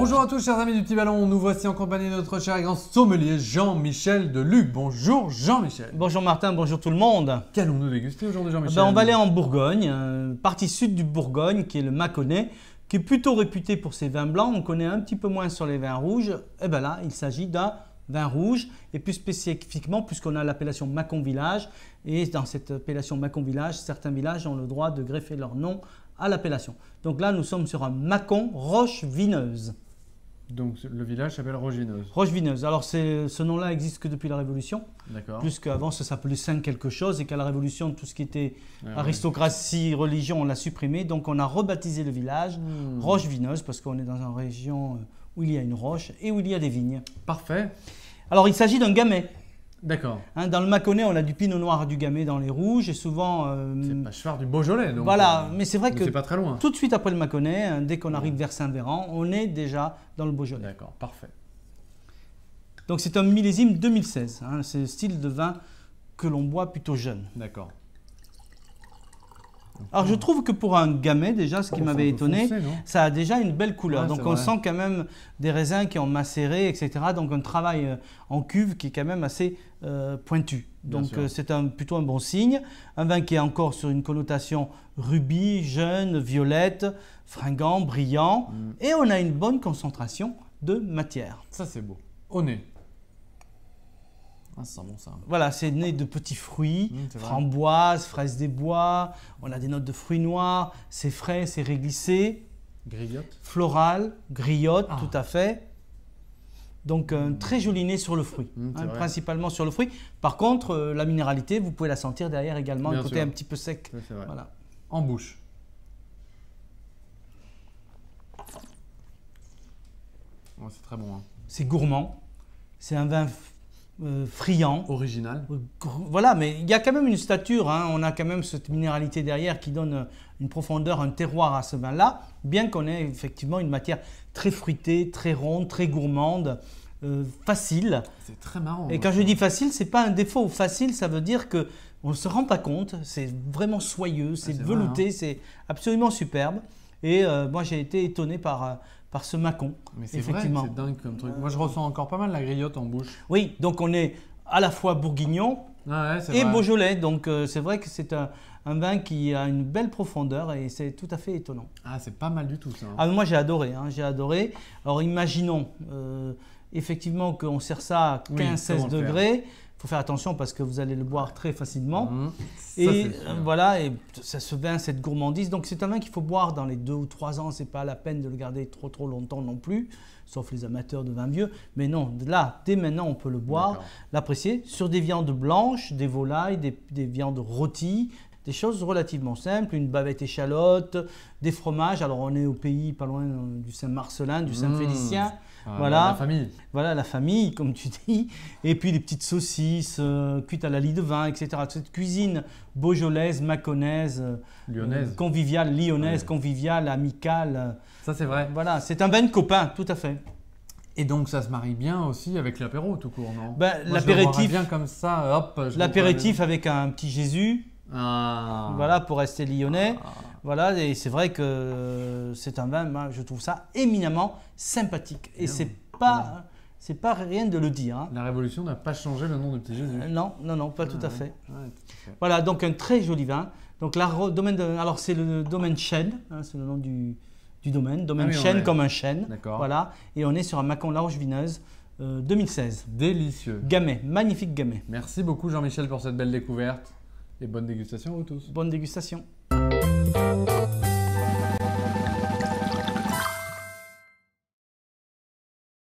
Bonjour à tous chers amis du Petit Ballon, nous voici en compagnie de notre cher et grand sommelier Jean-Michel Deluc. Bonjour Jean-Michel. Bonjour Martin, bonjour tout le monde. Qu'allons-nous déguster aujourd'hui Jean-Michel? On va aller en Bourgogne, partie sud du Bourgogne qui est le Mâconnais, qui est plutôt réputé pour ses vins blancs. On connaît un petit peu moins sur les vins rouges. Et bien là, il s'agit d'un vin rouge et plus spécifiquement puisqu'on a l'appellation Mâcon Village. Et dans cette appellation Mâcon Village, certains villages ont le droit de greffer leur nom à l'appellation. Donc là, nous sommes sur un Mâcon Roche-Vineuse. Donc le village s'appelle Roche-Vineuse. Roche-Vineuse. Alors ce nom-là existe que depuis la Révolution. D'accord. Puisqu'avant ça s'appelait Saint quelque chose et qu'à la Révolution, tout ce qui était aristocratie, religion, on l'a supprimé. Donc on a rebaptisé le village Roche-Vineuse parce qu'on est dans une région où il y a une roche et où il y a des vignes. Parfait. Alors il s'agit d'un gamay. D'accord. Dans le Mâconnais, on a du pinot noir et du gamay dans les rouges et souvent… c'est pas cheval du Beaujolais donc. Voilà, mais c'est vrai que c'est pas très loin. Tout de suite après le Mâconnais, dès qu'on arrive vers Saint-Véran, on est déjà dans le Beaujolais. D'accord, parfait. Donc c'est un millésime 2016, c'est le style de vin que l'on boit plutôt jeune. D'accord. Alors je trouve que pour un gamay déjà, ce qui m'avait étonné, ça a déjà une belle couleur. Ouais, donc on sent quand même des raisins qui ont macéré, etc. Donc un travail en cuve qui est quand même assez pointu. Donc c'est plutôt un bon signe. Un vin qui est encore sur une connotation rubis, jeune, violette, fringant, brillant. Et on a une bonne concentration de matière. Ça c'est beau. Au nez. Ah, ça sent bon ça. Voilà, c'est né de petits fruits, framboises, fraises des bois, on a des notes de fruits noirs, c'est frais, c'est réglissé. Griotte. Floral, griotte, tout à fait. Donc un très joli nez sur le fruit, principalement sur le fruit. Par contre, la minéralité, vous pouvez la sentir derrière également, un côté un petit peu sec. C'est vrai. Voilà. En bouche. Oh, c'est très bon. Hein. C'est gourmand, c'est un vin friand. Original. Voilà, mais il y a quand même une stature, on a quand même cette minéralité derrière qui donne une profondeur, un terroir à ce vin-là, bien qu'on ait effectivement une matière très fruitée, très ronde, très gourmande, facile. C'est très marrant. Et quand je dis facile, ce n'est pas un défaut. Facile, ça veut dire qu'on ne se rend pas compte, c'est vraiment soyeux, c'est velouté, c'est absolument superbe. Et moi, j'ai été étonné par ce Mâcon. Mais c'est vrai, c'est dingue comme truc. Moi, je ressens encore pas mal la griotte en bouche. Oui, donc on est à la fois bourguignon et beaujolais. Donc c'est vrai que c'est un vin qui a une belle profondeur et c'est tout à fait étonnant. Ah, c'est pas mal du tout ça. Ah, moi, j'ai adoré, j'ai adoré. Alors imaginons effectivement qu'on sert ça à 15-16 degrés. Il faut faire attention parce que vous allez le boire très facilement. Et voilà, et ça se vin, cette gourmandise. Donc c'est un vin qu'il faut boire dans les 2 ou 3 ans. Ce n'est pas la peine de le garder trop longtemps non plus, sauf les amateurs de vin vieux. Mais non, là, dès maintenant, on peut le boire, l'apprécier sur des viandes blanches, des volailles, des viandes rôties, des choses relativement simples, une bavette échalote, des fromages. Alors on est au pays pas loin du Saint-Marcelin, du Saint-Félicien. Voilà, la famille. Voilà, la famille, comme tu dis. Et puis les petites saucisses cuites à la lie de vin, etc. Cette cuisine beaujolaise, mâconnaise, lyonnaise, conviviale, lyonnaise, conviviale, amicale. Ça, c'est vrai. Voilà, c'est un vin de copain, tout à fait. Et donc, ça se marie bien aussi avec l'apéro tout court, non? L'apéritif, bien comme ça, hop. L'apéritif avec un petit Jésus. Voilà, pour rester lyonnais. Voilà, et c'est vrai que c'est un vin, moi, je trouve ça éminemment sympathique. Et c'est pas rien de le dire. La Révolution n'a pas changé le nom de Petit Jésus. Non, pas tout à fait. Voilà, donc un très joli vin. Donc alors c'est le domaine Chêne, c'est le nom du domaine. Domaine Chêne comme un chêne. Voilà, et on est sur un Mâcon La Roche-Vineuse 2016. Délicieux. Gamay, magnifique gamay. Merci beaucoup Jean-Michel pour cette belle découverte. Et bonne dégustation à vous tous. Bonne dégustation.